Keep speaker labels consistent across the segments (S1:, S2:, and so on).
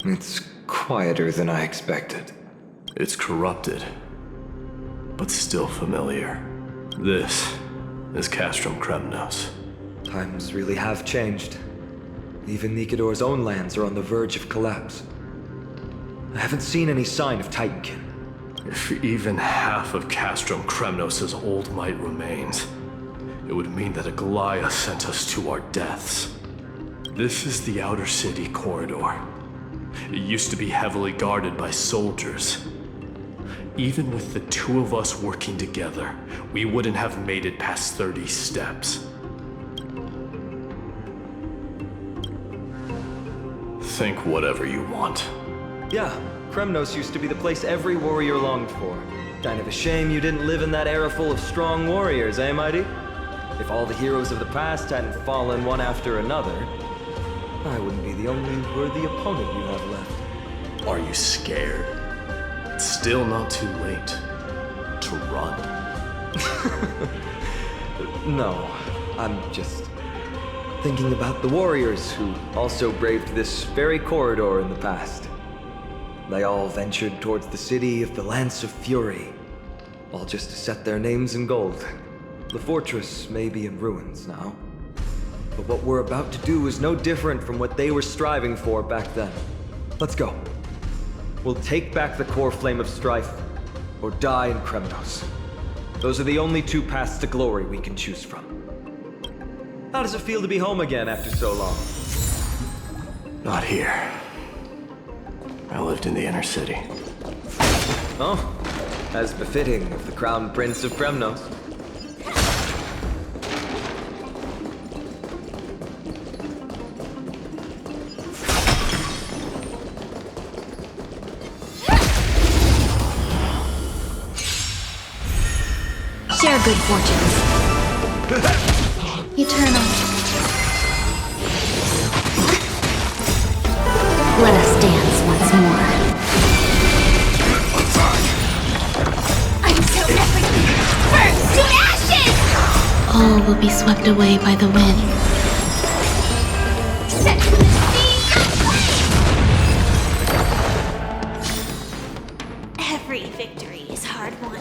S1: It's quieter than I expected.
S2: It's corrupted, but still familiar. This is Castrum Kremnos.
S1: Times really have changed. Even Nikador's own lands are on the verge of collapse. I haven't seen any sign of Titankin.
S2: If even half of Castrum Kremnos' old might remains, it would mean that a Goliath sent us to our deaths. This is the Outer City corridor. It used to be heavily guarded by soldiers. Even with the two of us working together, we wouldn't have made it past 30 steps. Think whatever you want.
S1: Yeah, Kremnos used to be the place every warrior longed for. Kind of a shame you didn't live in that era full of strong warriors, eh, Mighty? If all the heroes of the past hadn't fallen one after another, I wouldn't be the only worthy opponent you have left.
S2: Are you scared? It's still not too late to run.
S1: No, I'm just thinking about the warriors who also braved this very corridor in the past. They all ventured towards the city of the Lance of Fury, all just to set their names in gold. The fortress may be in ruins now, but what we're about to do is no different from what they were striving for back then. Let's go. We'll take back the core flame of strife, or die in Kremnos. Those are the only two paths to glory we can choose from. How does it feel to be home again after so long?
S2: Not here. I lived in the inner city.
S1: Oh, as befitting of the Crown Prince of Kremnos.
S3: Share good fortunes. Eternal. Let us dance once more. Until everything burns to ashes! All will be swept away by the wind. Set the sea aflame! Every victory is hard won.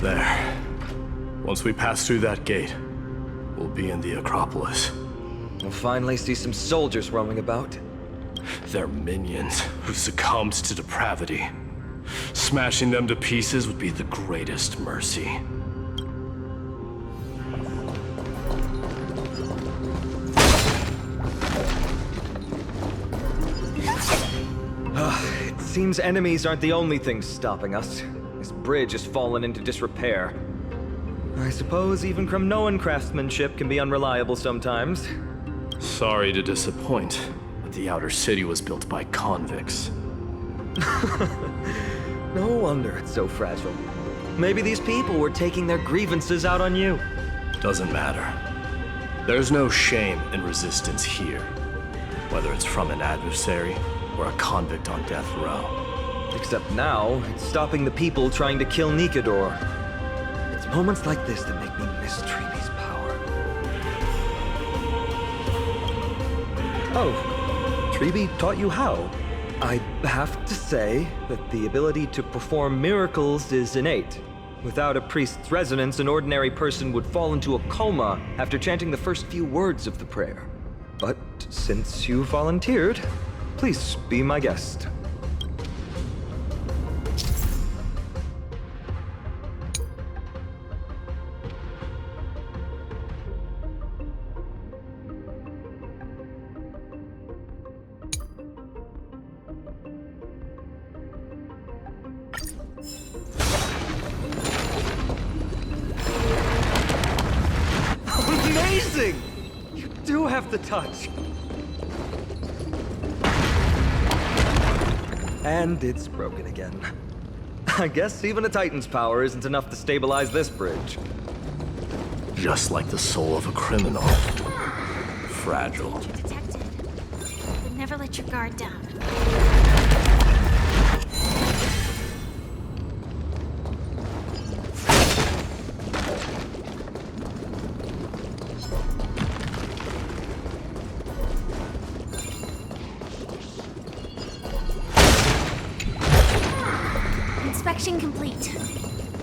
S2: There. Once we pass through that gate, we'll be in the Acropolis.
S1: We'll finally see some soldiers roaming about.
S2: They're minions who succumbed to depravity. Smashing them to pieces would be the greatest mercy.
S1: It seems enemies aren't the only things stopping us. This bridge has fallen into disrepair. I suppose even Kremnoan craftsmanship can be unreliable sometimes.
S2: Sorry to disappoint, but the Outer City was built by convicts.
S1: No wonder it's so fragile. Maybe these people were taking their grievances out on you.
S2: Doesn't matter. There's no shame in resistance here, whether it's from an adversary or a convict on death row.
S1: Except now, it's stopping the people trying to kill Nikador. It's moments like this that make me miss Treeby's power. Oh, Treeby taught you how? I have to say that the ability to perform miracles is innate. Without a priest's resonance, an ordinary person would fall into a coma after chanting the first few words of the prayer. But since you volunteered, please be my guest. Amazing! You do have the touch. And it's broken again. I guess even a Titan's power isn't enough to stabilize this bridge.
S2: Just like the soul of a criminal. Fragile.
S3: You're detected. But never let your guard down.
S4: Inspection complete.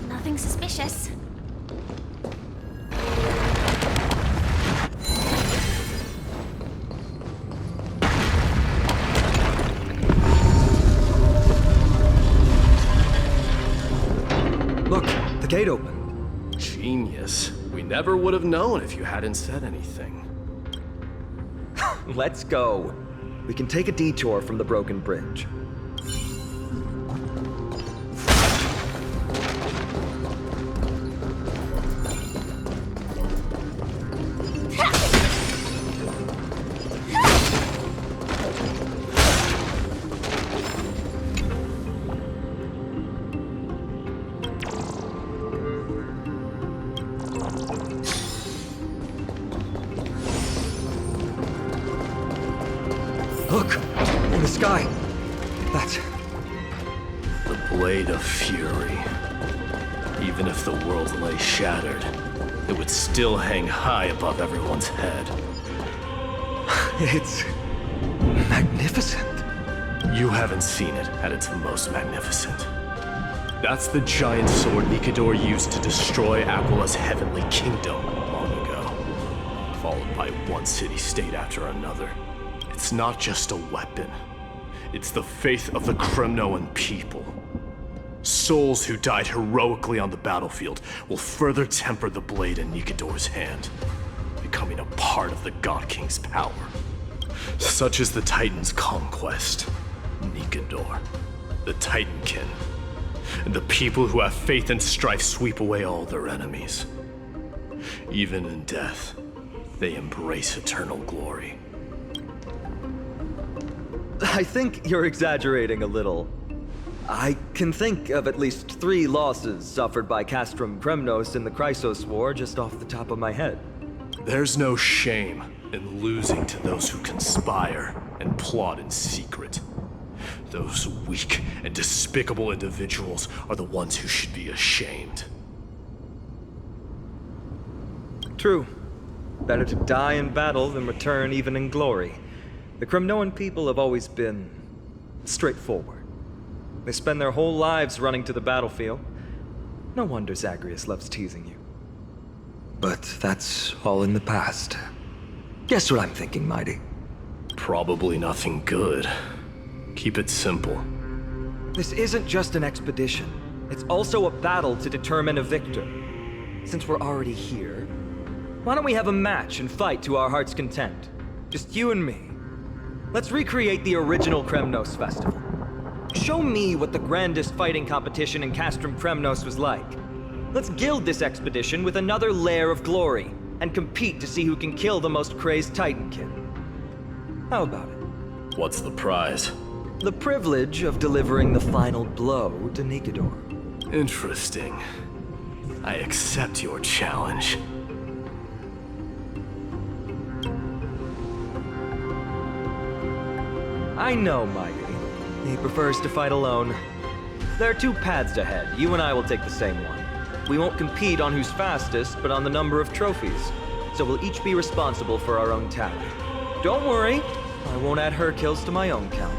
S4: Nothing suspicious.
S1: Look, the gate opened.
S2: Genius. We never would have known if you hadn't said anything.
S1: Let's go. We can take a detour from the broken bridge. Look! In the sky! That's...
S2: The Blade of Fury. Even if the world lay shattered, it would still hang high above everyone's head.
S1: It's... magnificent.
S2: You haven't seen it at its most magnificent. That's the giant sword Nikador used to destroy Aquila's heavenly kingdom long ago, followed by one city-state after another. It's not just a weapon. It's the faith of the Kremnoan people. Souls who died heroically on the battlefield will further temper the blade in Nikador's hand, becoming a part of the God King's power. Such is the Titan's conquest. Nikador, the Titankin, and the people who have faith and strife sweep away all their enemies. Even in death, they embrace eternal glory.
S1: I think you're exaggerating a little. I can think of at least 3 losses suffered by Castrum Kremnos in the Chrysos War just off the top of my head.
S2: There's no shame in losing to those who conspire and plot in secret. Those weak and despicable individuals are the ones who should be ashamed.
S1: True. Better to die in battle than return even in glory. The Kremnoan people have always been straightforward. They spend their whole lives running to the battlefield. No wonder Zagreus loves teasing you. But that's all in the past. Guess what I'm thinking, Mighty?
S2: Probably nothing good. Keep it simple.
S1: This isn't just an expedition. It's also a battle to determine a victor. Since we're already here, why don't we have a match and fight to our heart's content? Just you and me. Let's recreate the original Kremnos festival. Show me what the grandest fighting competition in Castrum Kremnos was like. Let's gild this expedition with another layer of glory, and compete to see who can kill the most crazed Titankin. How about it?
S2: What's the prize?
S1: The privilege of delivering the final blow to Nikador.
S2: Interesting. I accept your challenge.
S1: I know Mighty. He prefers to fight alone. There are 2 paths ahead. You and I will take the same one. We won't compete on who's fastest, but on the number of trophies. So we'll each be responsible for our own tally. Don't worry, I won't add her kills to my own count.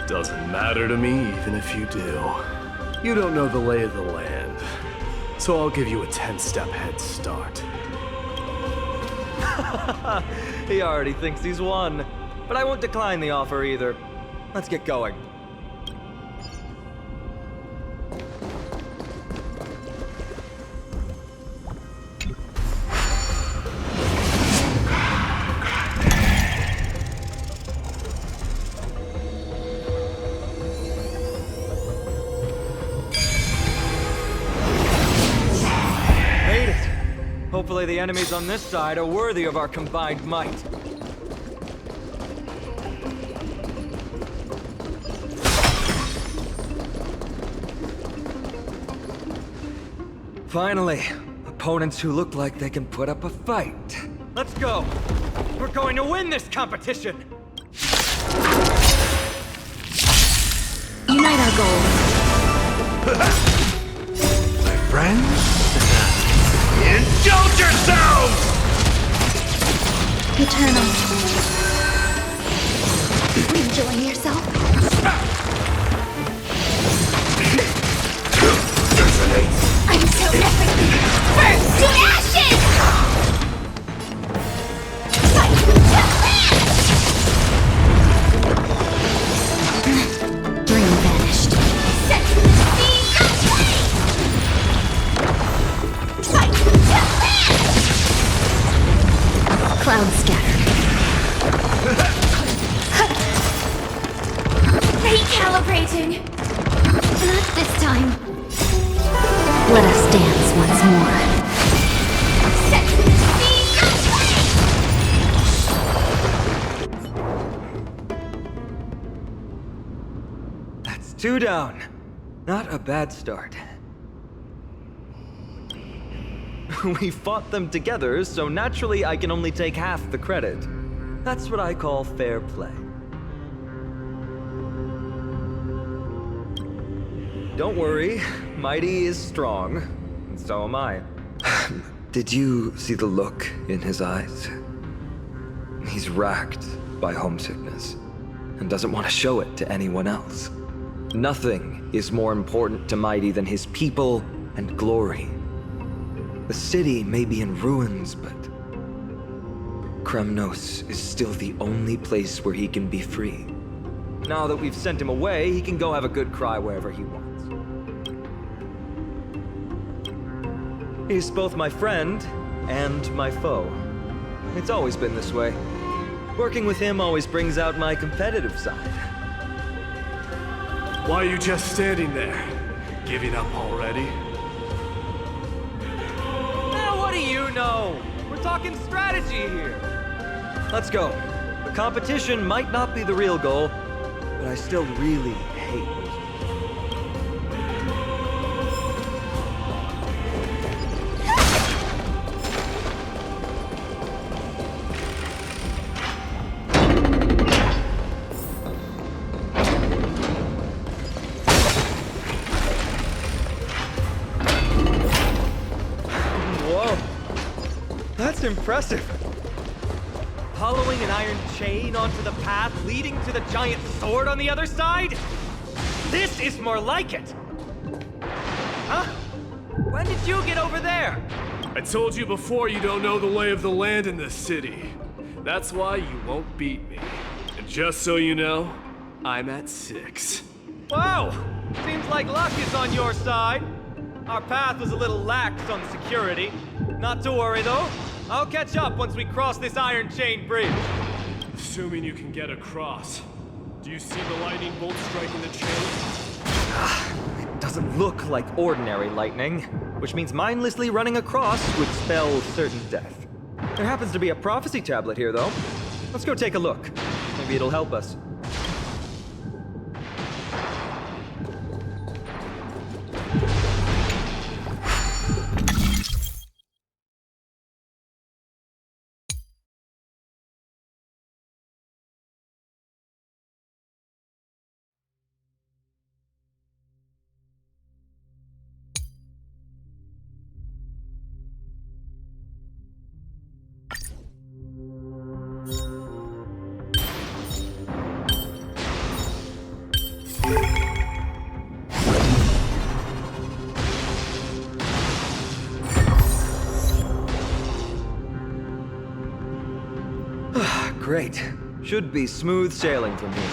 S2: Doesn't matter to me, even if you do. You don't know the lay of the land, so I'll give you a 10-step head start.
S1: He already thinks he's won. But I won't decline the offer either. Let's get going. Made it! Hopefully the enemies on this side are worthy of our combined might. Finally, opponents who look like they can put up a fight. Let's go! We're going to win this competition!
S3: Unite our goals.
S5: My friends, indulge yourselves!
S3: Eternal.
S4: Enjoying yourself? time.
S3: Let us dance once more.
S4: Set the scene
S1: That's 2 down. Not a bad start. We fought them together, so naturally I can only take half the credit. That's what I call fair play. Don't worry, Mighty is strong, and so am I. Did you see the look in his eyes? He's racked by homesickness, and doesn't want to show it to anyone else. Nothing is more important to Mighty than his people and glory. The city may be in ruins, but Kremnos is still the only place where he can be free. Now that we've sent him away, he can go have a good cry wherever he wants. He's both my friend and my foe. It's always been this way. Working with him always brings out my competitive side.
S2: Why are you just standing there? Giving up already?
S1: What do you know? We're talking strategy here. Let's go. The competition might not be the real goal, but I still really hate it. That's impressive. Hollowing an iron chain onto the path leading to the giant sword on the other side? This is more like it. Huh? When did you get over there?
S2: I told you before you don't know the lay of the land in this city. That's why you won't beat me. And just so you know, I'm at 6.
S1: Wow! Seems like luck is on your side. Our path was a little lax on security. Not to worry though. I'll catch up once we cross this iron chain bridge.
S2: Assuming you can get across. Do you see the lightning bolt striking the chain?
S1: It doesn't look like ordinary lightning, which means mindlessly running across would spell certain death. There happens to be a prophecy tablet here though. Let's go take a look. Maybe it'll help us. Great. Should be smooth sailing from here.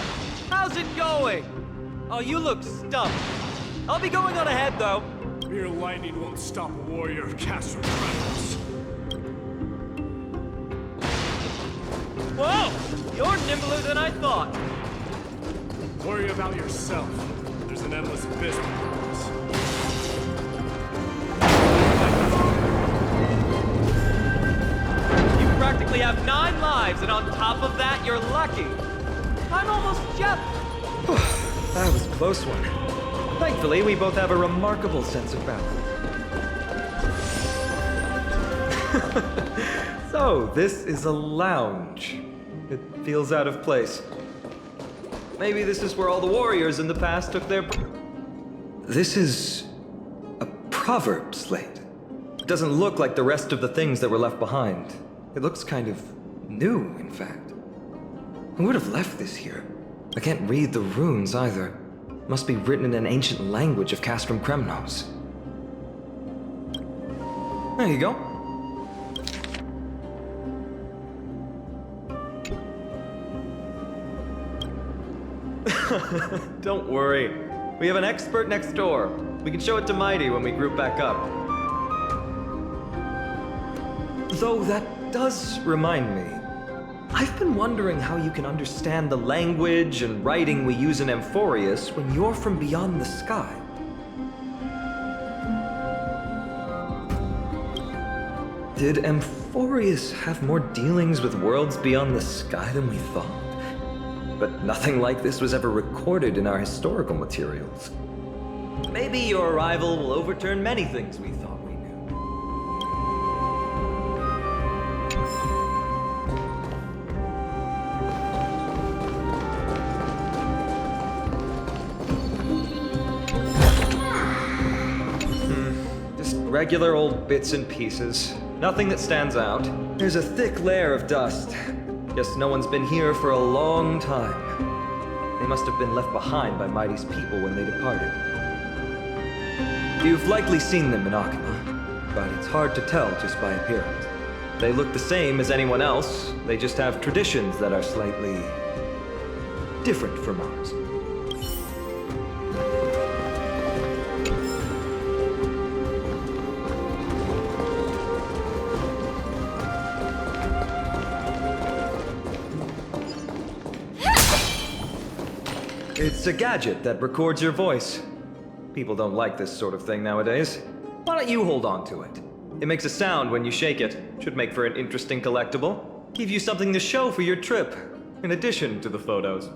S1: How's it going? Oh, you look stumped. I'll be going on ahead, though.
S2: Mere lightning won't stop a warrior of Castro Kratos.
S1: Whoa! You're nimbler than I thought.
S2: Worry about yourself. There's an endless abyss before us.
S1: You practically have 9 lives, and on top of that, you're lucky. I'm almost jealous. That was a close one. Thankfully, we both have a remarkable sense of balance. So, this is a lounge. It feels out of place. Maybe this is where all the warriors in the past took their... This is a proverb slate. It doesn't look like the rest of the things that were left behind. It looks kind of new, in fact. Who would have left this here? I can't read the runes either. Must be written in an ancient language of Castrum Kremnos. There you go. Don't worry. We have an expert next door. We can show it to Mighty when we group back up. Though that does remind me. I've been wondering how you can understand the language and writing we use in Amphorius when you're from beyond the sky. did Amphorius have more dealings with worlds beyond the sky than we thought? But nothing like this was ever recorded in our historical materials. Maybe your arrival will overturn many things we thought we knew. Just regular old bits and pieces. Nothing that stands out. There's a thick layer of dust. Guess no one's been here for a long time. They must have been left behind by Mighty's people when they departed. You've likely seen them in Akima, but it's hard to tell just by appearance. They look the same as anyone else, they just have traditions that are slightly different from ours. It's a gadget that records your voice. People don't like this sort of thing nowadays. Why don't you hold on to it? It makes a sound when you shake it. Should make for an interesting collectible. Give you something to show for your trip, in addition to the photos.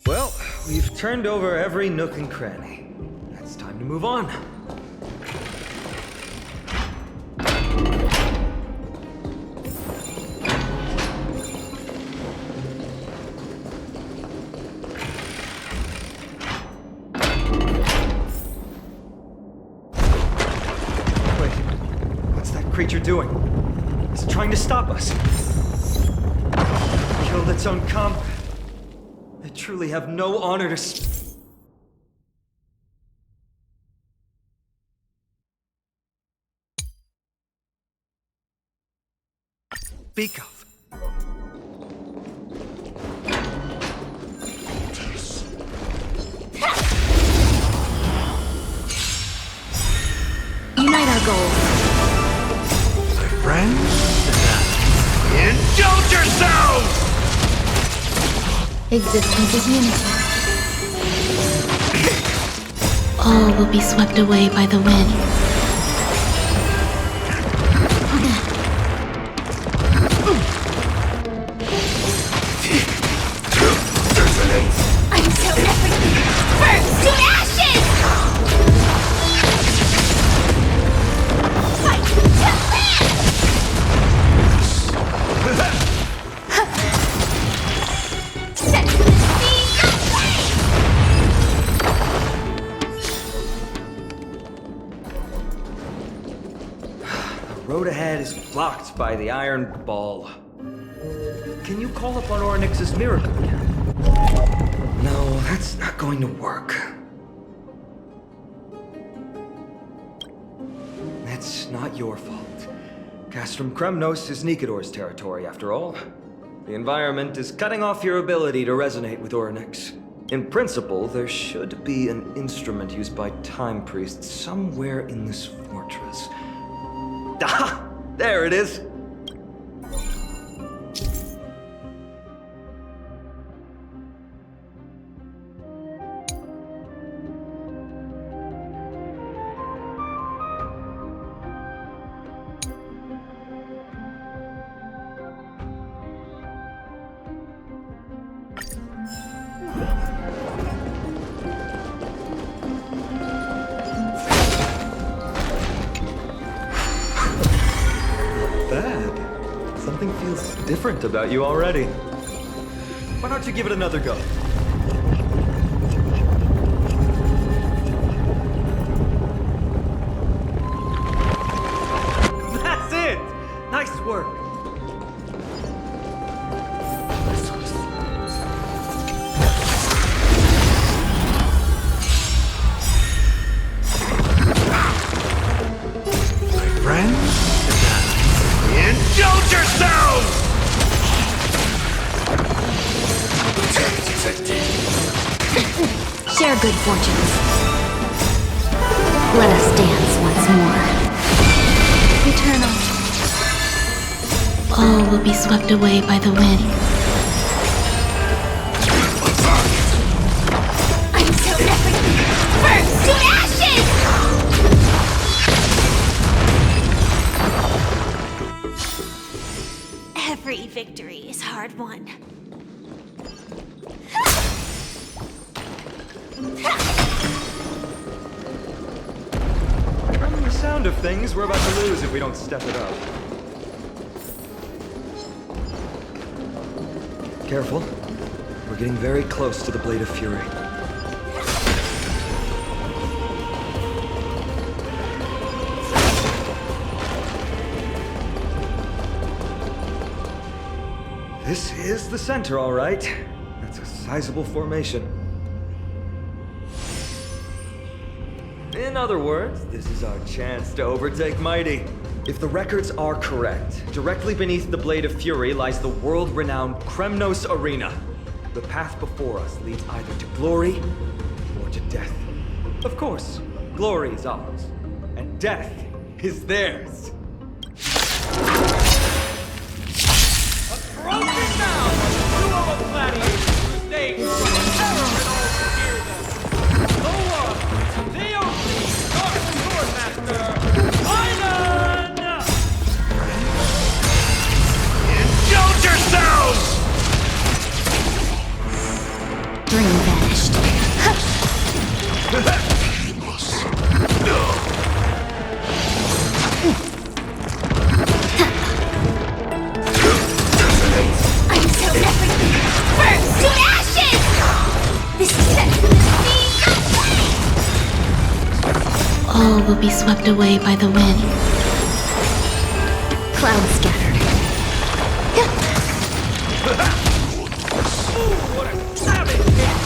S1: Well, we've turned over every nook and cranny. It's time to move on. Creature doing? It's trying to stop us. Killed its own comp. They truly have no honor to speak of.
S3: Unite our goals.
S5: Friends? Indulge yourselves!
S3: Existence is unity. All will be swept away by the wind.
S4: Until everything burns to ashes! Fight to live! Set to the sea, away!
S1: The road ahead is blocked by the iron ball. Can you call upon Ornyx's miracle again? No, that's not going to work. It's not your fault. Castrum Kremnos is Nikodor's territory, after all. The environment is cutting off your ability to resonate with Ornyx. In principle, there should be an instrument used by time priests somewhere in this fortress. Ah! There it is! Something feels different about you already. Why don't you give it another go? That's it! Nice work!
S5: Friends? Indulge yourselves!
S3: Share good fortunes. Let us dance once more. Eternal. All will be swept away by the wind.
S4: Every victory is hard won.
S1: From the sound of things, we're about to lose if we don't step it up. Careful. We're getting very close to the Blade of Fury. This is the center, all right. That's a sizable formation. In other words, this is our chance to overtake Mighty. If the records are correct, directly beneath the Blade of Fury lies the world-renowned Kremnos Arena. The path before us leads either to glory or to death. Of course, glory is ours, and death is theirs.
S6: Broken down by the duo of gladiators whose names brought terror in all who hear them. The one, the only, Dark Swordmaster, Iron!
S5: Indulge yourselves!
S3: Dream vanished.
S4: I'm so everything burns to ashes! This is set for the sea.
S3: All will be swept away by the wind. Clouds scattered.
S6: Ooh, what a savage hit!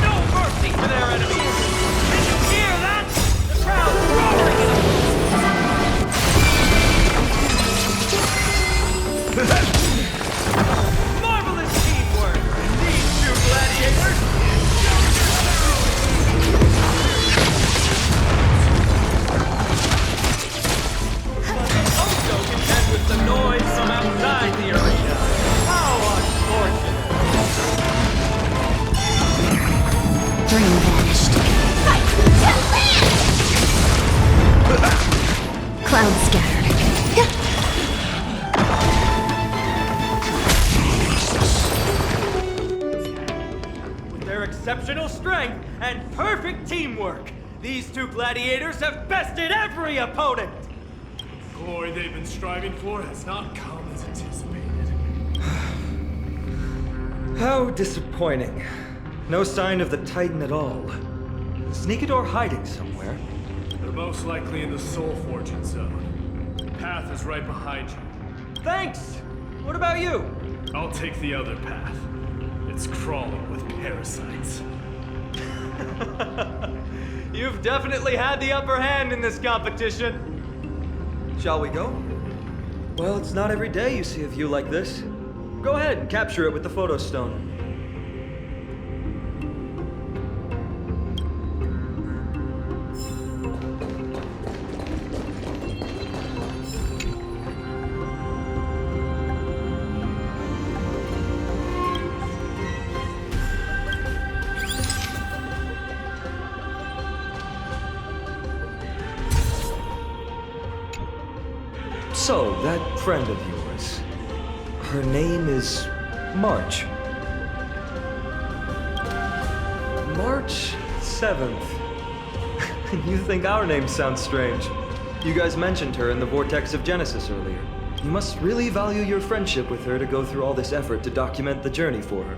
S6: No mercy for their enemies! Did you hear that? The crowd roaring in marvelous teamwork! These two gladiators! Also contend with the noise from outside the arena. How unfortunate!
S3: Dream vanished.
S4: Fight to land!
S3: Clouds scattered.
S6: With their exceptional strength and perfect teamwork, these two gladiators have bested every opponent!
S2: The glory they've been striving for has not come as anticipated.
S1: How disappointing. No sign of the Titan at all. Is Sneakador hiding somewhere?
S2: They're most likely in the Soul Fortune Zone. The path is right behind you.
S6: Thanks! What about you?
S2: I'll take the other path. It's crawling with parasites.
S6: You've definitely had the upper hand in this competition.
S1: Shall we go? Well, it's not every day you see a view like this. Go ahead and capture it with the photo stone. So, that friend of yours, her name is March. March 7th. You think our names sound strange? You guys mentioned her in the Vortex of Genesis earlier. You must really value your friendship with her to go through all this effort to document the journey for her.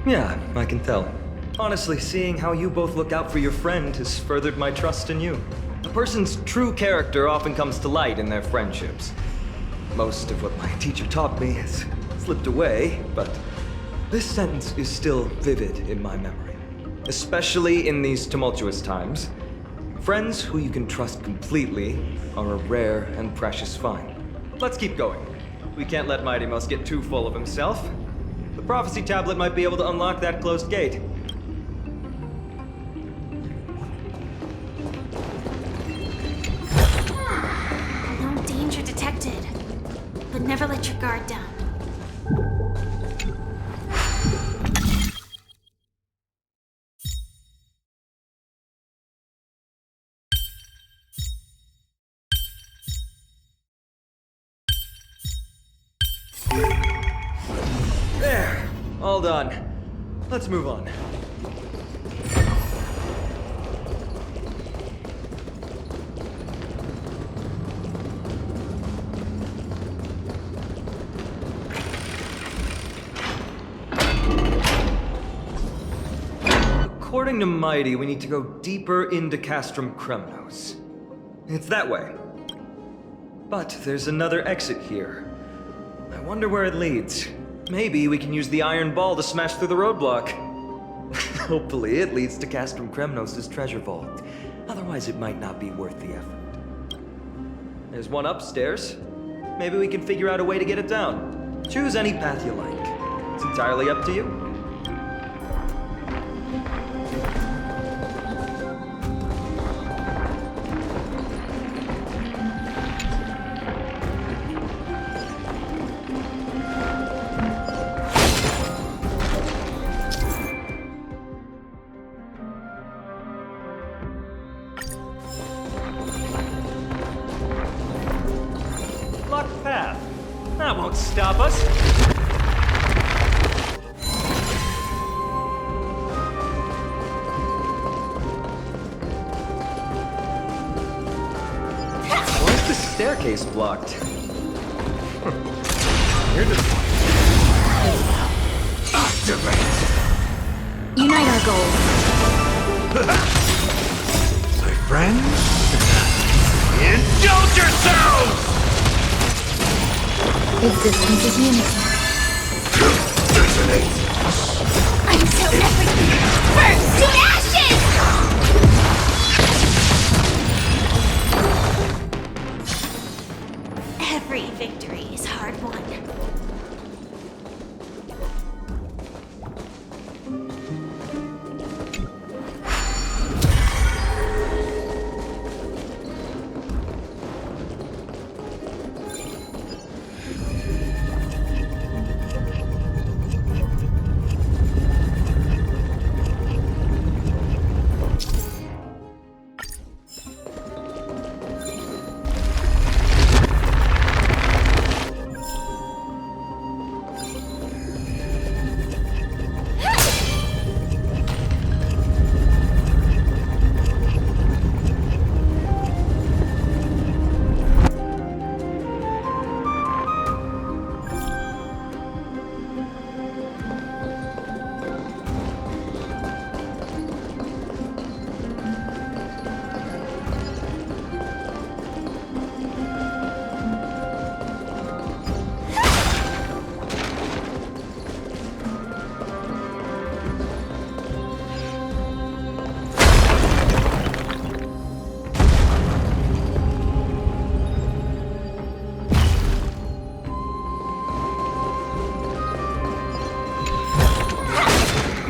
S1: Yeah, I can tell. Honestly, seeing how you both look out for your friend has furthered my trust in you. A person's true character often comes to light in their friendships. Most of what my teacher taught me has slipped away, but this sentence is still vivid in my memory. Especially in these tumultuous times. Friends who you can trust completely are a rare and precious find. Let's keep going. We can't let Mighty Mouse get too full of himself. The prophecy tablet might be able to unlock that closed gate.
S4: No danger detected. But never let your guard down.
S1: All done. Let's move on. According to Mighty, we need to go deeper into Castrum Kremnos. It's that way. But there's another exit here. I wonder where it leads. Maybe we can use the iron ball to smash through the roadblock. Hopefully it leads to Castrum Kremnos' treasure vault. Otherwise it might not be worth the effort. There's one upstairs. Maybe we can figure out a way to get it down. Choose any path you like. It's entirely up to you.
S6: Blocked path. That won't stop us.
S1: Why is the staircase blocked? You're just...
S4: Unite our goals.
S5: My friends? Indulge yourselves!
S3: Existence is unity.
S4: Until everything burns to ashes! Every victory is hard won.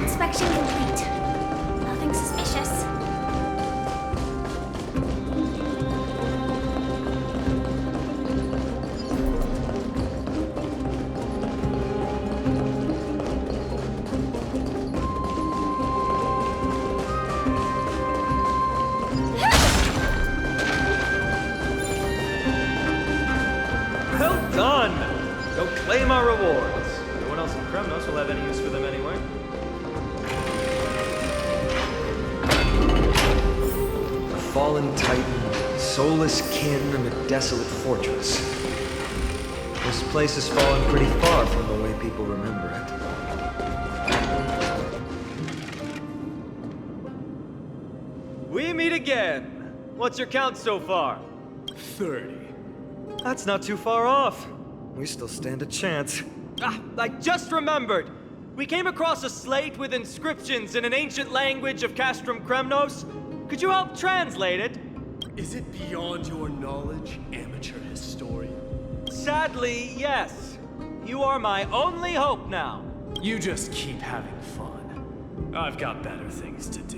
S4: Inspection complete. Nothing suspicious.
S6: Well done! Go claim our rewards. No one else in Kremnos will have any use for them anyway.
S1: A fallen titan, soulless kin, and a desolate fortress. This place has fallen pretty far from the way people remember it.
S6: We meet again. What's your count so far?
S2: 30.
S6: That's not too far off.
S1: We still stand a chance.
S6: Ah, I just remembered. We came across a slate with inscriptions in an ancient language of Castrum Kremnos. Could you help translate it?
S2: Is it beyond your knowledge, amateur historian?
S6: Sadly, yes. You are my only hope now.
S2: You just keep having fun. I've got better things to do.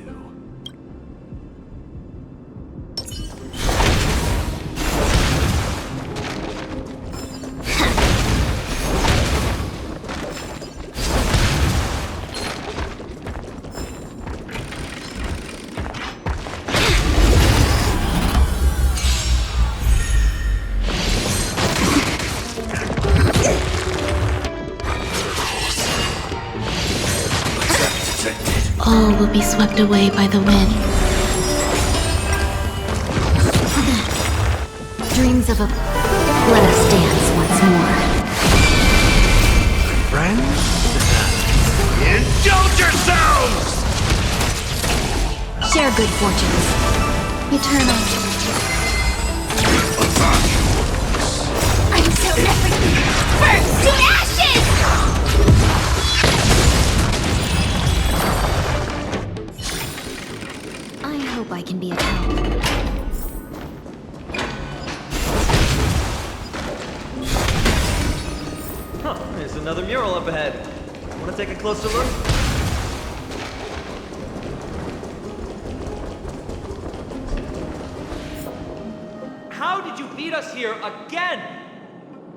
S3: All will be swept away by the wind.
S4: Dreams of a... Let us dance once more.
S5: Friends? Indulge yourselves!
S4: Share good fortunes. Eternal. Until everything burns to ashes! I hope I can be of help.
S1: Huh, there's another mural up ahead. Want to take a closer look? How did you beat us here again?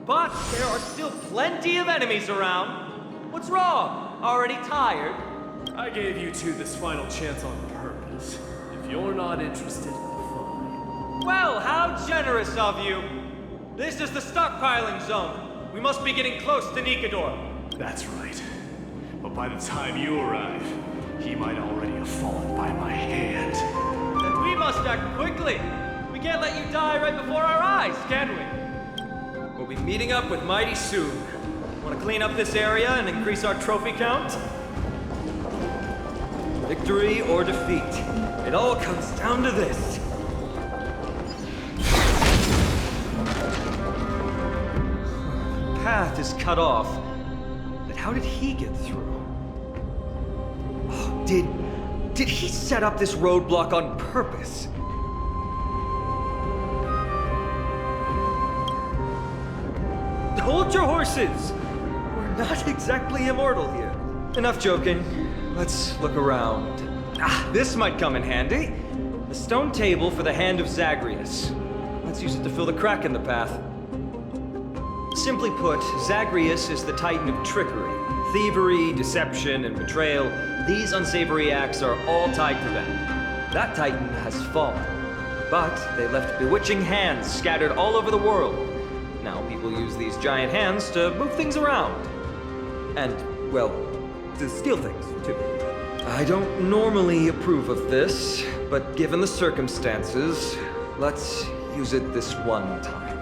S1: But there are still plenty of enemies around. What's wrong? Already tired?
S2: I gave you two this final chance on purpose. If you're not interested, fine.
S6: Well, how generous of you. This is the stockpiling zone. We must be getting close to Nikador.
S2: That's right. But by the time you arrive, he might already have fallen by my hand.
S6: Then we must act quickly. We can't let you die right before our eyes, can we? We'll be meeting up with Mighty soon. Want to clean up this area and increase our trophy count? Victory or defeat. It all comes down to this. The path is cut off. But how did he get through? Oh, did he set up this roadblock on purpose? Hold your horses! We're not exactly immortal here. Enough joking. Let's look around. Ah, this might come in handy. The stone table for the Hand of Zagreus. Let's use it to fill the crack in the path. Simply put, Zagreus is the titan of trickery. Thievery, deception, and betrayal. These unsavory acts are all tied to them. That titan has fallen. But they left bewitching hands scattered all over the world. Now people use these giant hands to move things around. And, well, to steal things, too. I don't normally approve of this, but given the circumstances, let's use it this one time.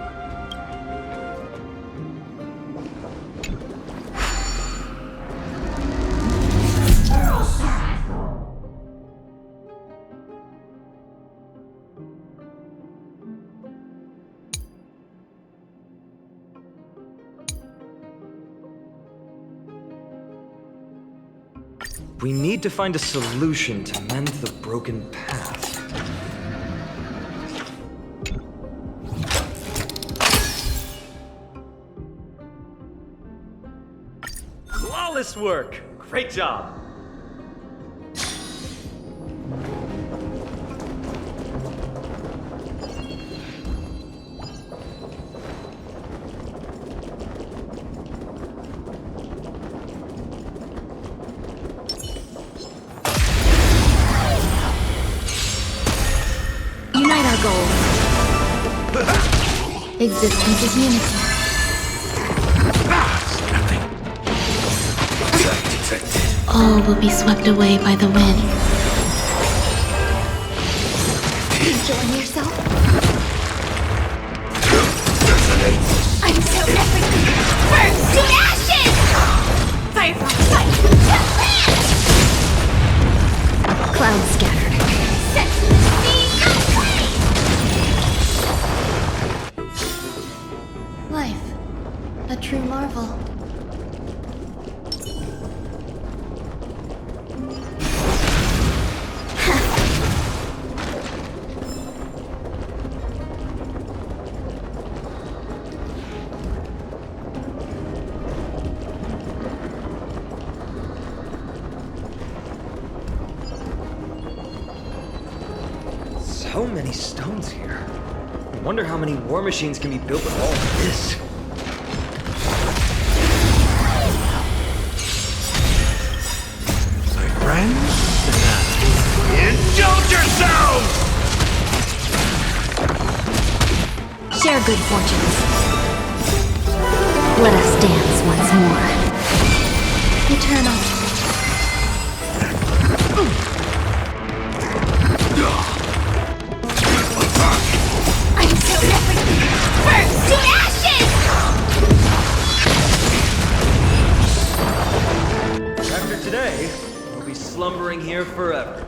S6: We need to find a solution to mend the broken path. Flawless work! Great job!
S4: Unite our goals. Existence is unity.
S3: All will be swept away by the wind.
S4: Enjoying yourself? Until everything burns to ashes! Firefly fight! Clouds scattered. Set to the sea, life. A true marvel.
S1: So many stones here. I wonder how many war machines can be built with all of this.
S5: My friends? Indulge yourselves!
S4: Share good fortunes. Let us dance once more. Eternal.
S1: here forever.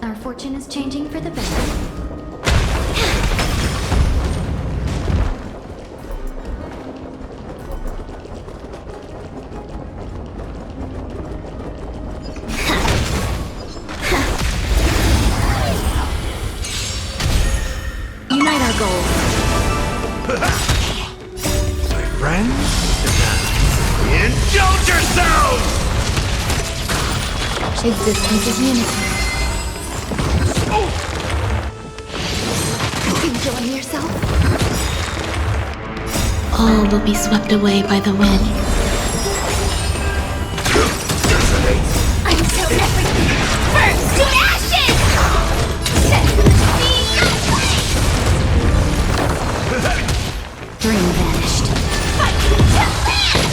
S4: Our fortune is changing for the better. Unite our goals.
S5: My friends? Indulge yourselves!
S4: Existence is unity. Enjoying yourself?
S3: All will be swept away by the wind.
S4: I'm so everything! Burns to ashes! Set the sea Dream vanished. Fighting to land!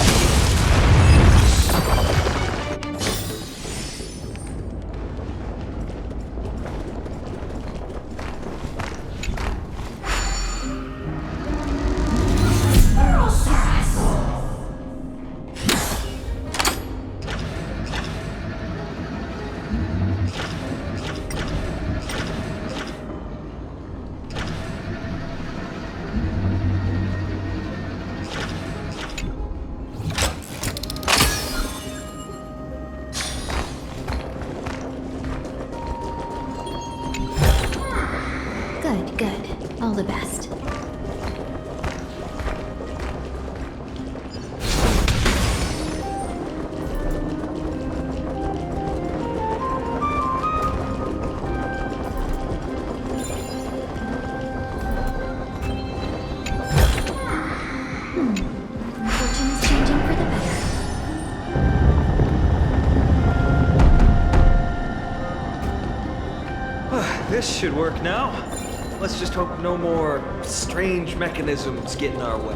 S4: Good. All the best. Fortune is changing for the better.
S1: This should work now. Let's just hope no more strange mechanisms get in our way.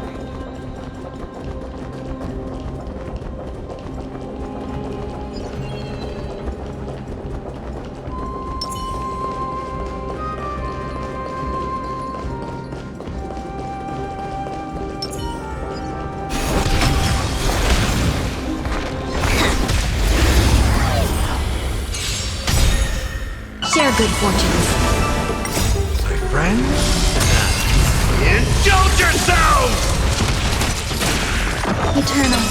S4: Share good fortunes.
S5: My friends? Indulge yourselves!
S4: Eternal.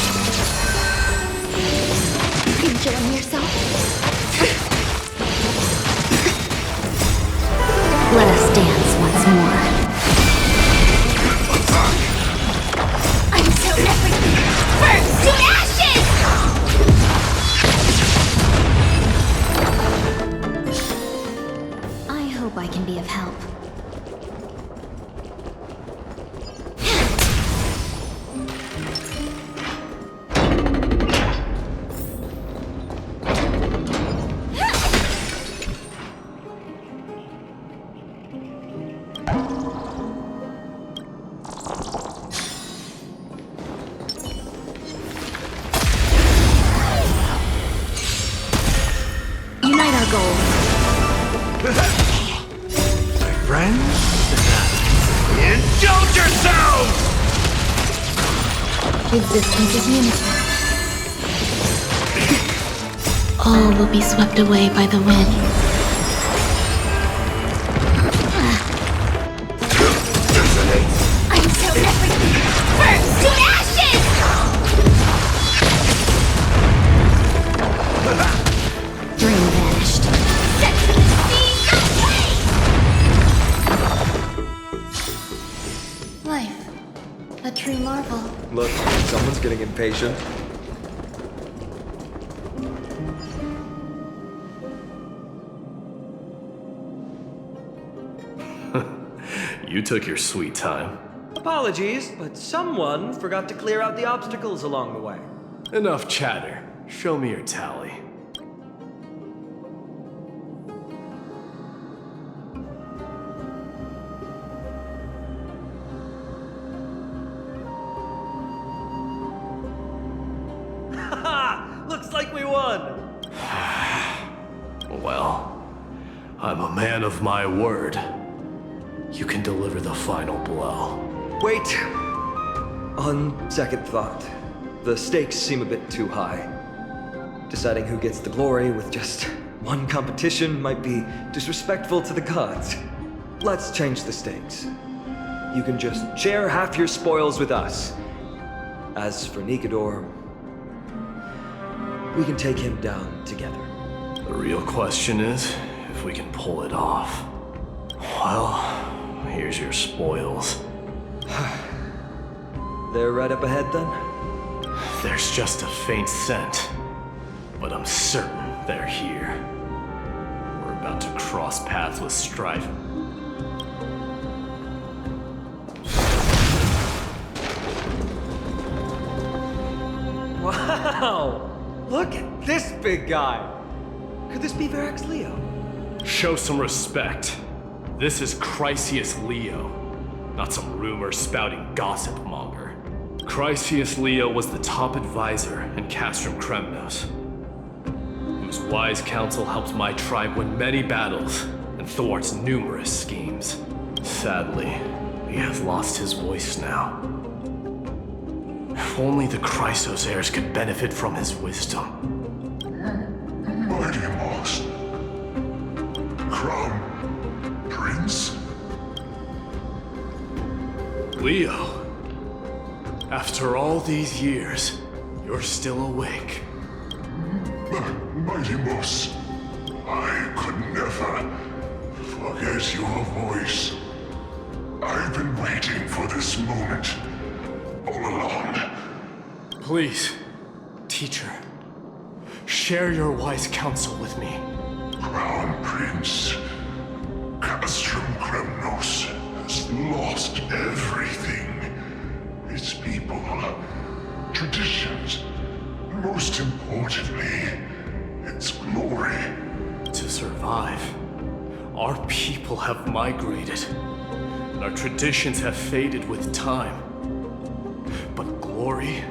S4: Enjoying yourself? Let us dance once more. I'm so everything! Burns to ashes! I hope I can be of help. Unite our goals.
S5: My friends? Indulge yourselves!
S3: Existence is unity. All will be swept away by the wind.
S4: I'm so everything! Burns to ashes! Dream vanished. Set to the sea Life. A true marvel.
S1: Look, someone's getting impatient.
S2: You took your sweet time.
S1: Apologies, but someone forgot to clear out the obstacles along the way.
S2: Enough chatter. Show me your tally.
S1: Haha! Looks like we won!
S2: Well, I'm a man of my word. You can deliver the final blow.
S1: Wait. On second thought, the stakes seem a bit too high. Deciding who gets the glory with just one competition might be disrespectful to the gods. Let's change the stakes. You can just share half your spoils with us. As for Nikador, we can take him down together.
S2: The real question is if we can pull it off. Well, here's your spoils.
S1: They're right up ahead then?
S2: There's just a faint scent, but I'm certain they're here. We're about to cross paths with strife.
S1: Wow! Look at this big guy! Could this be Varric's Leo?
S2: Show some respect. This is Chrysius Leo, not some rumor-spouting gossip monger. Chrysius Leo was the top advisor in Castrum Kremnos, whose wise counsel helped my tribe win many battles and thwarts numerous schemes. Sadly, he has lost his voice now. If only the Chrysos heirs could benefit from his wisdom.
S5: Mighty Moss. Crown Prince?
S2: Leo, after all these years, you're still awake.
S5: Mighty Moss. I could never forget your voice. I've been waiting for this moment all along.
S2: Please, teacher, share your wise counsel with me.
S5: Crown Prince, Castrum Kremnos has lost everything. Its people, traditions, and most importantly, its glory.
S2: To survive, our people have migrated, and our traditions have faded with time. But glory,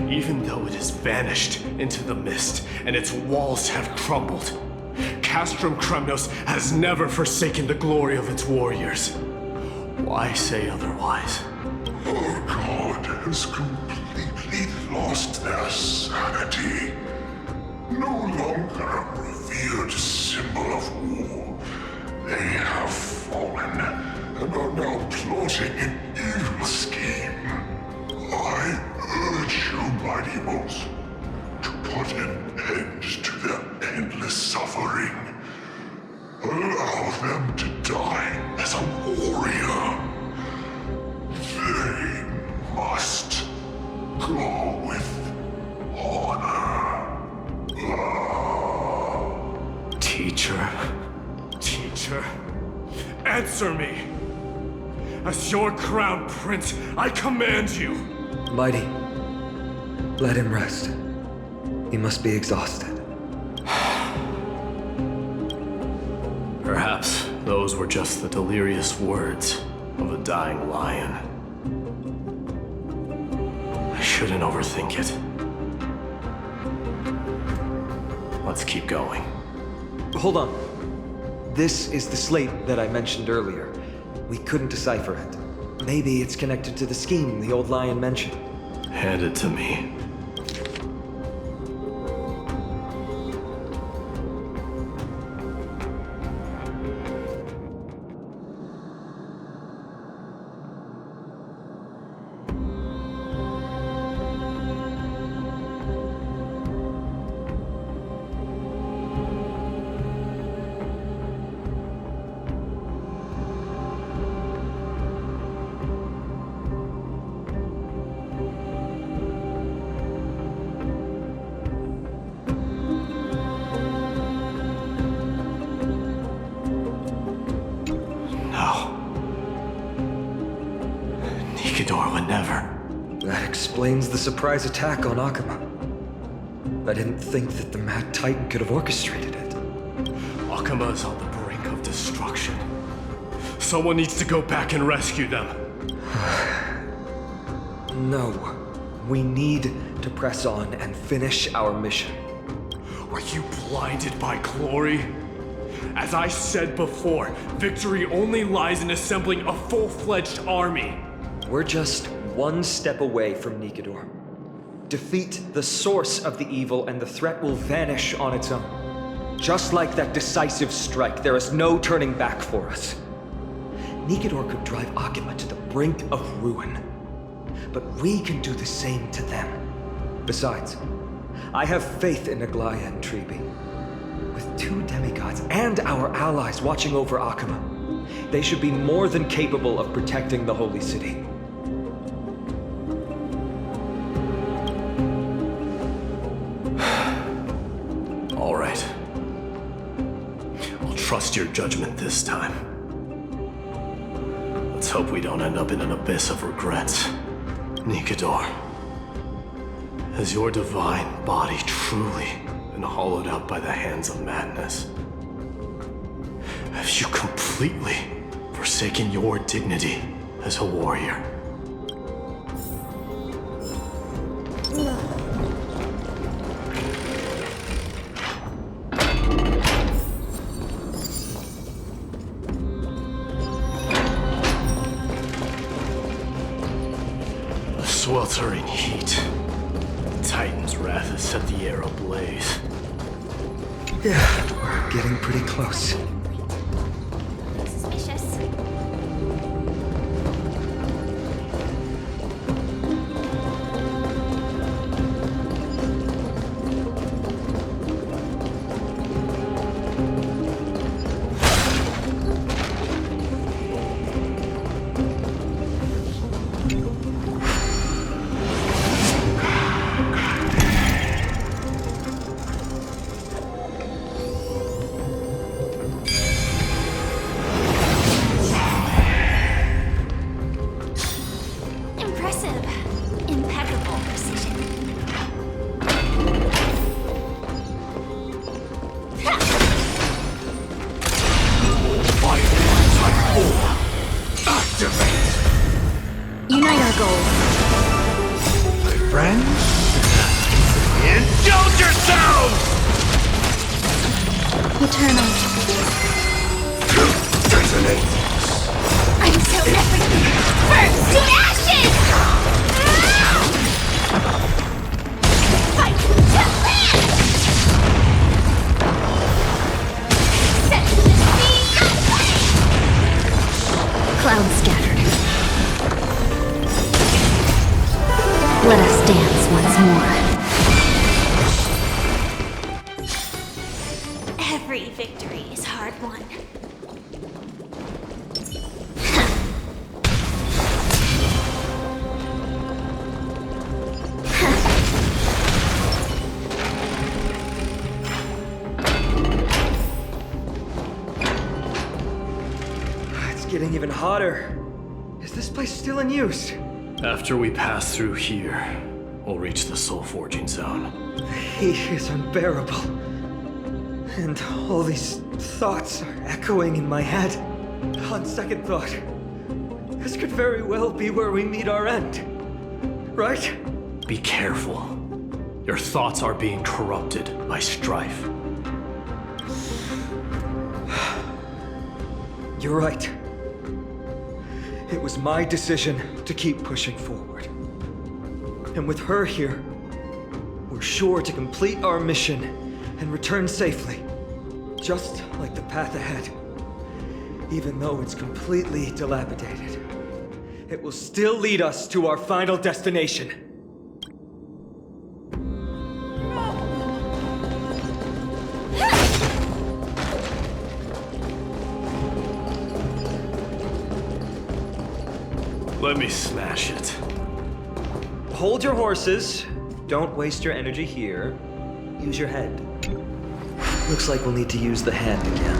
S2: even though it has vanished into the mist and its walls have crumbled, Castrum Kremnos has never forsaken the glory of its warriors. Why say otherwise?
S5: Our god has completely lost their sanity. No longer a revered symbol of war. They have fallen and are now plotting an evil scheme. I urge you, Mighty Moss, to put an end to their endless suffering. Allow them to die as a warrior. They must go with honor.
S2: Teacher, answer me! As your crown prince, I command you!
S1: Mighty, let him rest. He must be exhausted.
S2: Perhaps those were just the delirious words of a dying lion. I shouldn't overthink it. Let's keep going.
S1: Hold on. This is the slate that I mentioned earlier. We couldn't decipher it. Maybe it's connected to the scheme the old lion mentioned.
S2: Hand it to me. Nikador would never.
S1: That explains the surprise attack on Akama. I didn't think that the Mad Titan could have orchestrated it.
S2: Akama is on the brink of destruction. Someone needs to go back and rescue them.
S1: No. We need to press on and finish our mission.
S2: Are you blinded by glory? As I said before, victory only lies in assembling a full-fledged army.
S1: We're just one step away from Nikador. defeat the source of the evil, and the threat will vanish on its own. Just like that decisive strike, there is no turning back for us. Nikedor could drive Akima to the brink of ruin, but we can do the same to them. Besides, I have faith in Aglaya and Tribi. With 2 demigods and our allies watching over Akima, they should be more than capable of protecting the Holy City.
S2: All right. I'll trust your judgment this time. Let's hope we don't end up in an abyss of regrets. Nikedor, has your divine body truly been hollowed out by the hands of madness? Have you completely forsaken your dignity as a warrior? The sweltering heat. The Titan's wrath has set the air ablaze.
S1: Yeah, we're getting pretty close.
S4: Suspicious. Impressive. Impeccable precision. You know your goals.
S5: My friends,
S2: Indulge yourselves!
S3: Eternal.
S5: detonate.
S4: I'm so everything. Burn to ashes! Fight to land! Set the sea aflame!
S3: Clouds scattered. Let us dance once more.
S4: Every victory is hard won.
S1: It's getting even hotter. Is this place still in use?
S2: After we pass through here, we'll reach the soul forging zone.
S1: The heat is unbearable. And all these thoughts are echoing in my head. On second thought, this could very well be where we meet our end. Right?
S2: Be careful. Your thoughts are being corrupted by strife.
S1: You're right. It was my decision to keep pushing forward. And with her here, we're sure to complete our mission and return safely. Just like the path ahead. Even though it's completely dilapidated, it will still lead us to our final destination.
S2: Let me smash it.
S1: Hold your horses. Don't waste your energy here. Use your head. Looks like we'll need to use the hand again.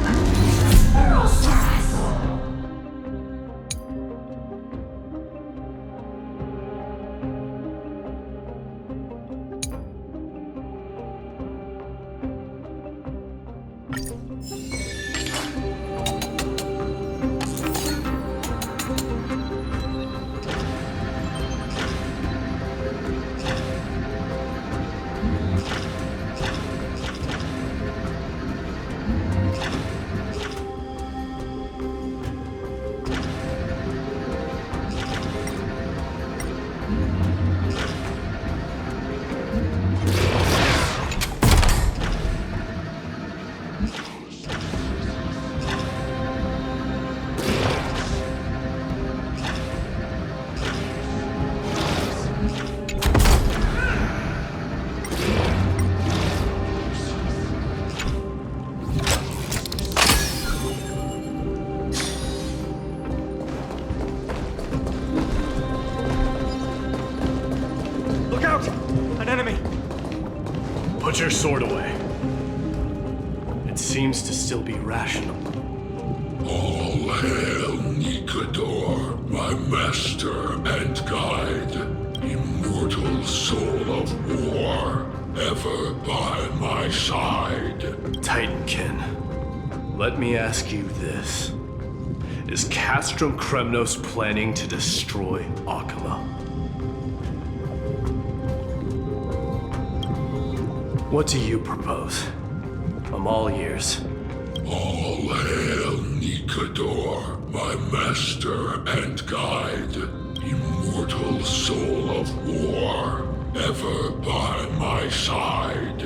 S2: Put your sword away. It seems to still be rational.
S5: All hail Nikador, my master and guide, immortal soul of war, ever by my side.
S2: Titankin, let me ask you this. Is Castrum Kremnos planning to destroy Akama? What do you propose? I'm all ears.
S5: All hail Nikador, my master and guide, immortal soul of war, ever by my side.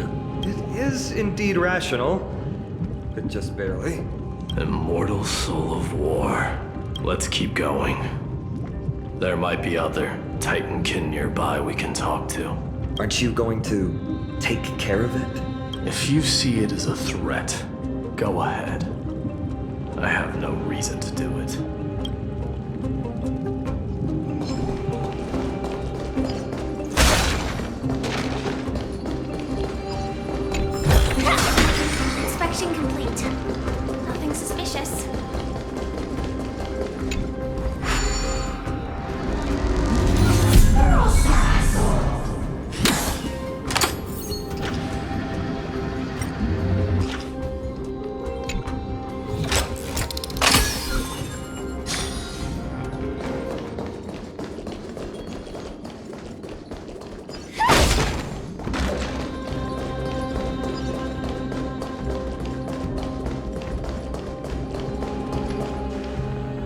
S1: It is indeed rational, but just barely.
S2: Immortal soul of war. Let's keep going. There might be other Titankin nearby we can talk to.
S1: Aren't you going to take care of it?
S2: If you see it as a threat, go ahead. I have no reason to do it.
S4: Inspection complete. Nothing suspicious.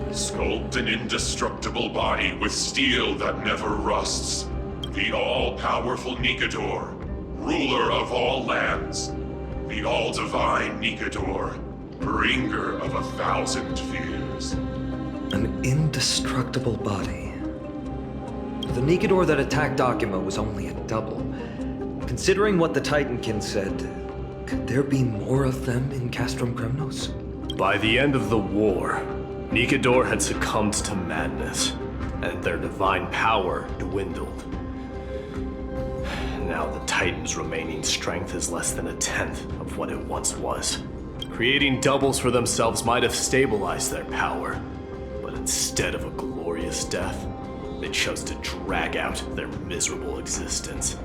S5: Sculpt an indestructible body with steel that never rusts. The all-powerful Nikador, ruler of all lands. The all-divine Nikador, bringer of 1,000 fears.
S1: An indestructible body. The Nikador that attacked Akima was only a double. Considering what the Titankin said, could there be more of them in Castrum Kremnos?
S2: By the end of the war, Nikador had succumbed to madness, and their divine power dwindled. Now the Titan's remaining strength is less than 1/10 of what it once was. Creating doubles for themselves might have stabilized their power, but instead of a glorious death, they chose to drag out their miserable existence.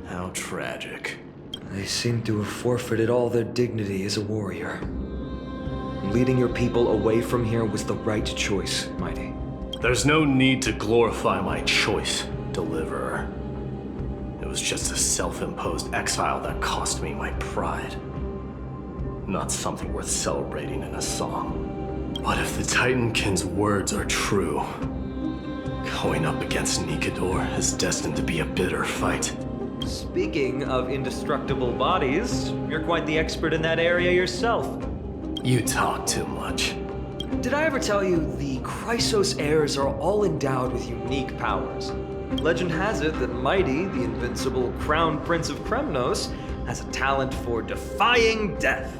S2: How tragic.
S1: They seem to have forfeited all their dignity as a warrior. Leading your people away from here was the right choice, Mighty.
S2: There's no need to glorify my choice, Deliverer. It was just a self-imposed exile that cost me my pride. Not something worth celebrating in a song. But if the Titankin's words are true, going up against Nikador is destined to be a bitter fight.
S1: Speaking of indestructible bodies, you're quite the expert in that area yourself.
S2: You talk too much.
S1: Did I ever tell you the Chrysos heirs are all endowed with unique powers? Legend has it that Mighty, the invincible crown prince of Kremnos, has a talent for defying death.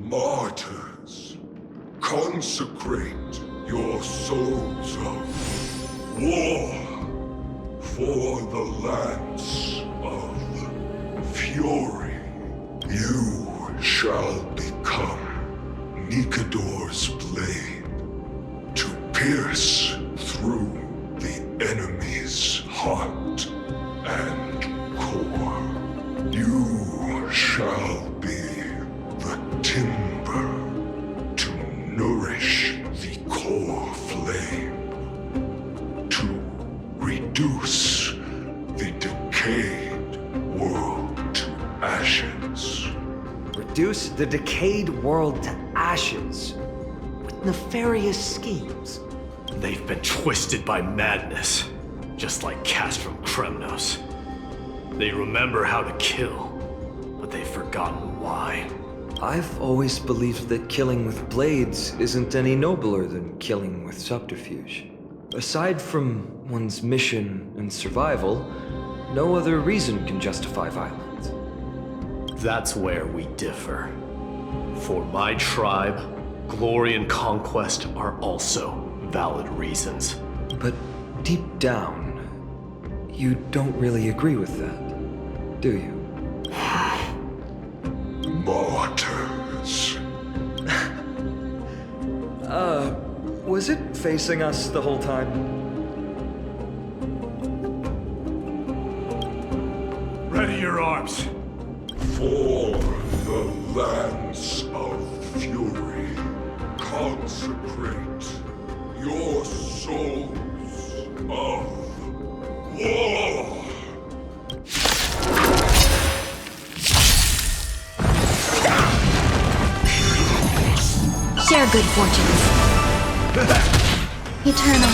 S5: Martyrs, consecrate your souls of war for the lance of fury. You shall become Nikador's blade to pierce through the enemy's heart and core. You shall be the timber to nourish the core flame, to reduce the decayed world to ashes.
S1: Reduce the decayed world to ashes with nefarious schemes.
S2: They've been twisted by madness, just like Castrum Kremnos. They remember how to kill, but they've forgotten why.
S1: I've always believed that killing with blades isn't any nobler than killing with subterfuge. Aside from one's mission and survival, no other reason can justify violence.
S2: That's where we differ. For my tribe, glory and conquest are also valid reasons.
S1: But deep down, you don't really agree with that, do you?
S5: Martyrs.
S1: Was it facing us the whole time?
S2: Ready your arms.
S5: For the lance of fury, consecrate your souls of war.
S4: Share good fortunes.
S3: Eternal.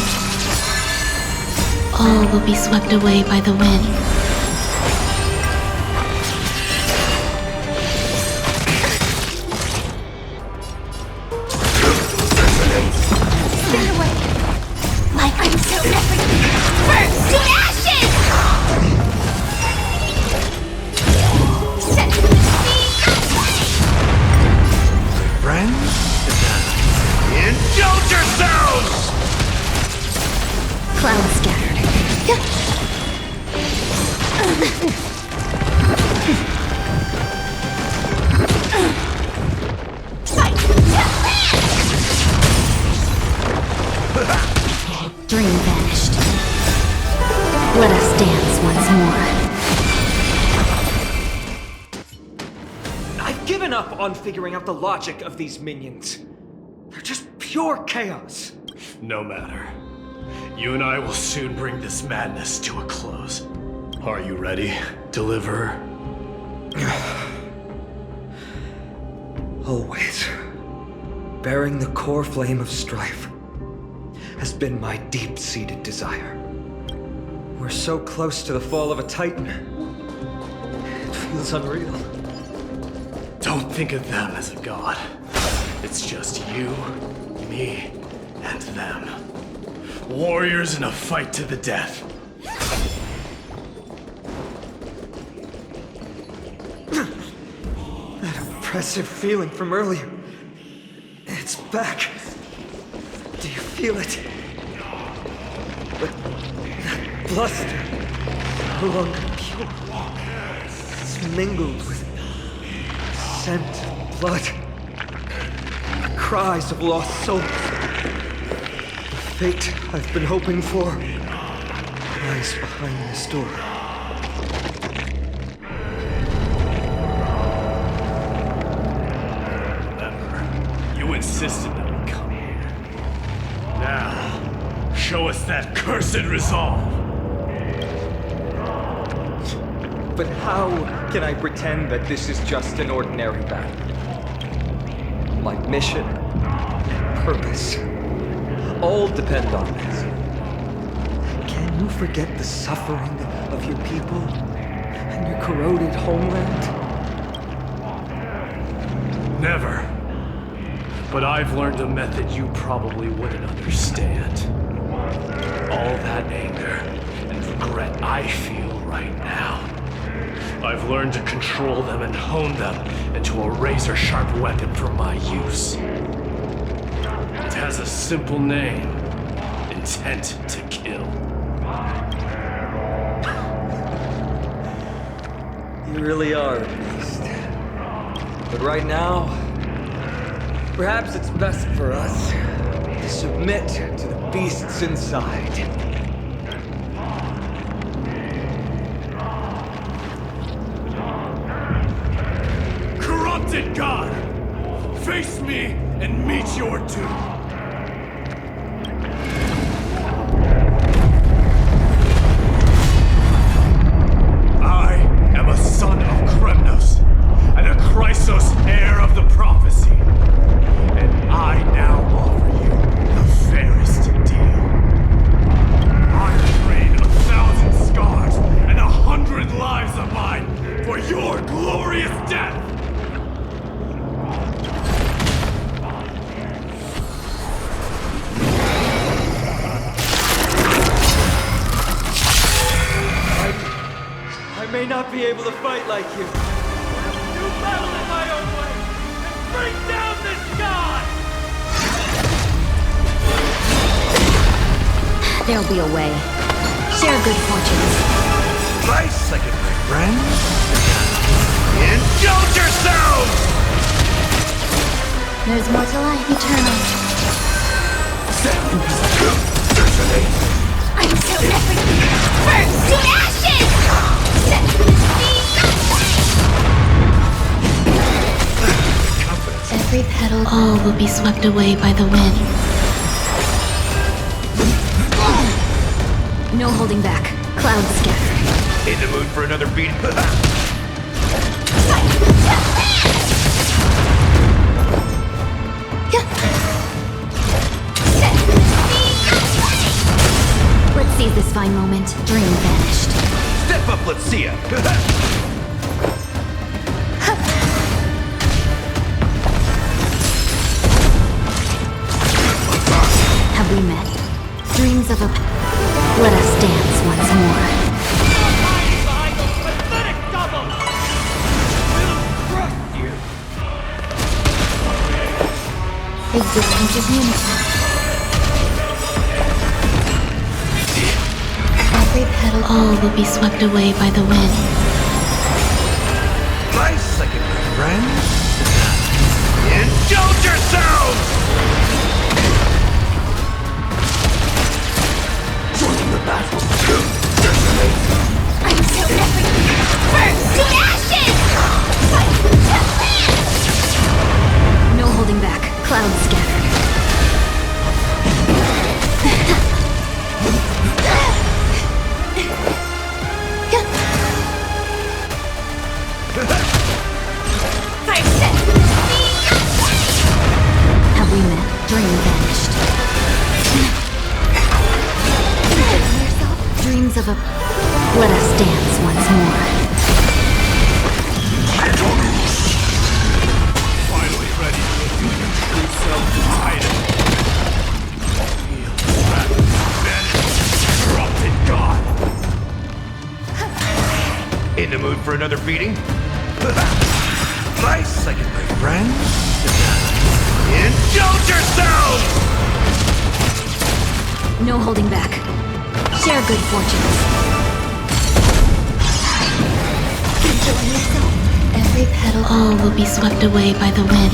S3: All will be swept away by the wind.
S4: Stay away. Like I'm so everything. Burn to ashes! Set the sea
S2: Friends? Indulge yourselves!
S4: Cloud scattered. Fight to land! Dream vanished. Let us dance once more.
S1: I've given up on figuring out the logic of these minions. They're just pure chaos.
S2: No matter. You and I will soon bring this madness to a close. Are you ready, Deliverer?
S1: Always. Bearing the core flame of strife has been my deep-seated desire. We're so close to the fall of a titan. It feels unreal.
S2: Don't think of them as a god. It's just you, me, and them. Warriors in a fight to the death.
S1: That oppressive feeling from earlier. It's back. Do you feel it? But that bluster no longer pure. It's mingled with scent of blood. Cries of lost souls. The fate I've been hoping for lies behind this door.
S2: Remember, you insisted that we come here. Now, show us that cursed resolve.
S1: But how can I pretend that this is just an ordinary battle? My mission and purpose all depend on this. Can you forget the suffering of your people and your corroded homeland?
S2: Never. But I've learned a method you probably wouldn't understand. All that anger and regret I feel right now. I've learned to control them and hone them into a razor-sharp weapon for my use. It has a simple name. Intent to kill.
S1: You really are a beast. But right now, perhaps it's best for us to submit to the beasts inside.
S2: Corrupted God! Face me and meet your doom! I am a son of Kremnos, and a Chrysos heir of the prophecy. And I now offer you the fairest deal. I trade 1,000 scars and 100 lives of mine for your glorious death!
S6: may not be able to fight like you. Do battle in my own way and bring down this god!
S4: There'll be a way. Share good fortunes.
S7: My second, my friend. Indulge yourselves!
S4: There's more to life. Eternal. I'm so everything. Burn to ashes! Set me
S3: Every petal, all will be swept away by the wind.
S4: No holding back. Clouds scatter.
S7: In the mood for another beat?
S4: Let's seize this fine moment. Dream vanished.
S7: Step up, let's see ya!
S4: Have we met? Dreams of a... Let us dance once more.
S6: Behind those pathetic doubles! We'll crush you!
S3: Existence is unity. Every petal, all will be swept away by the wind.
S7: My second, my friend. Indulge yourselves! Joining the battle.
S4: I'm so everything. Burn to ashes! No holding back. Clouds scattered. Have we met? Dream vanished. Dreams of a... Let us dance once more.
S2: Finally ready. True self-hiding. Feel that corrupted god.
S7: In the mood for another beating? My second, my friend. Indulge yourselves!
S4: No holding back. Share good fortunes. Enjoy yourself.
S3: Every petal, all will be swept away by the wind.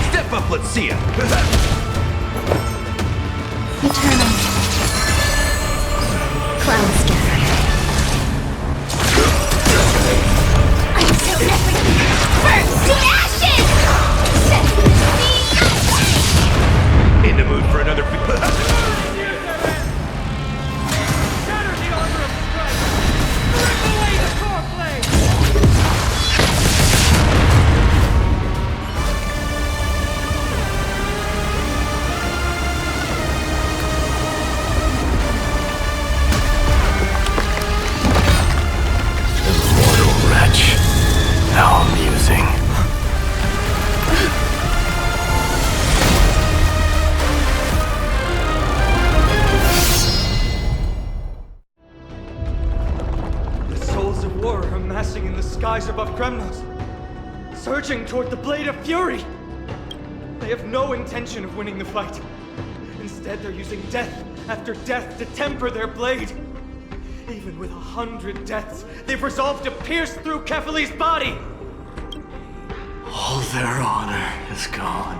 S7: Step up, let's see ya!
S3: Eternal.
S4: Clouds scattered. I'm so everything. Burn to ashes! Set me
S7: In the mood for another beat?
S6: Shatter the armor of strife! Rip away the core blade!
S2: Immortal wretch. How amusing.
S6: The souls of war are amassing in the skies above Kremnos, surging toward the Blade of Fury. They have no intention of winning the fight. Instead, they're using death after death to temper their blade. Even with 100 deaths, they've resolved to pierce through Kefali's body.
S2: All their honor is gone.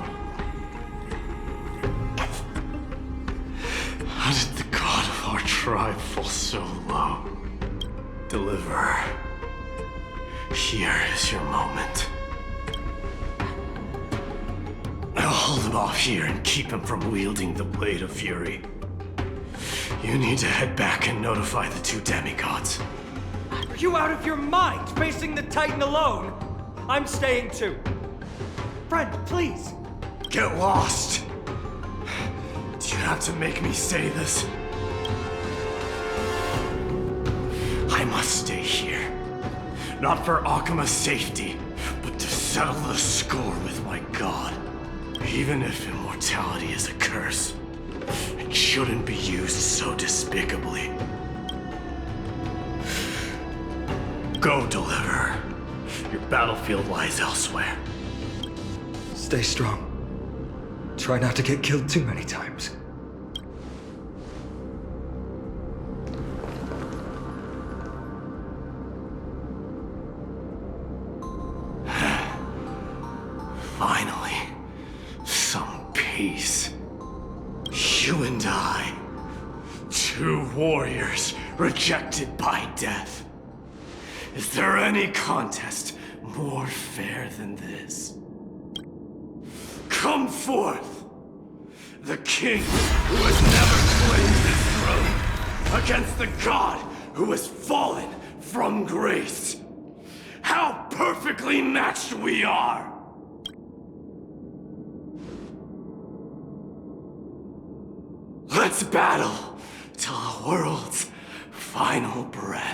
S2: How did the god of our tribe fall so low? Deliverer, here is your moment. I'll hold him off here and keep him from wielding the Blade of Fury. You need to head back and notify the two demigods.
S6: Are you out of your mind, facing the Titan alone? I'm staying too. Friend, please.
S2: Get lost! Do you have to make me say this? I must stay here. Not for Akima's safety, but to settle the score with my god. Even if immortality is a curse, I shouldn't be used so despicably. Go, Deliverer. Your battlefield lies elsewhere.
S1: Stay strong. Try not to get killed too many times.
S2: Finally, some peace. You and I, two warriors rejected by death. Is there any contest more fair than this? Come forth, the king who has never claimed his throne, against the god who has fallen from grace. How perfectly matched we are! Let's battle till the world's final breath.